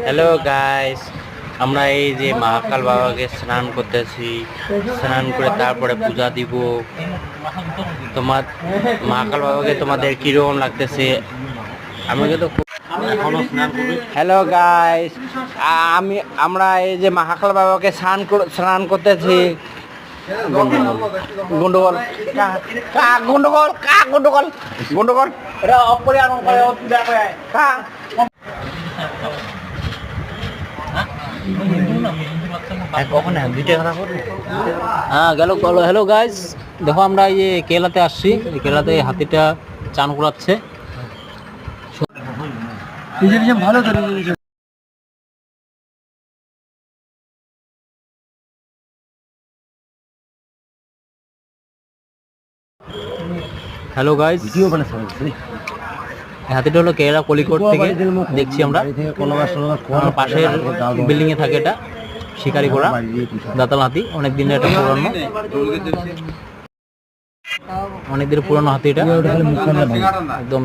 Hello guys, আমরা এই যে মহাকাল বাবাকে স্নান করতেছি। স্নান করে তারপরে পূজা দিব। তোমার মহাকাল বাবাকে তোমাদের কিরকম লাগতেছে? আমাকে তো হ্যালো গাইস, আমরা এই যে মহাকাল বাবাকে স্নান করতেছি। গন্ডগোল গন্ডগোল গন্ডগোল গন্ডগোল এটা অফ করে আনো হ্যালো গাইস, দেখো আমরা এই কেলাতে আসছি। কেলাতে হাতিটা চান করাচ্ছে। ভালো হ্যালো গাইস, হাতিটা হলো কেরালা কলিকট থেকে দেখছি আমরা। পাশের বিল্ডিং এ থাকে এটা, শিকারি করা দাতাল হাতি। অনেক দিনের এটা পুরানো, অনেক দিনের পুরানো হাতি এটা একদম।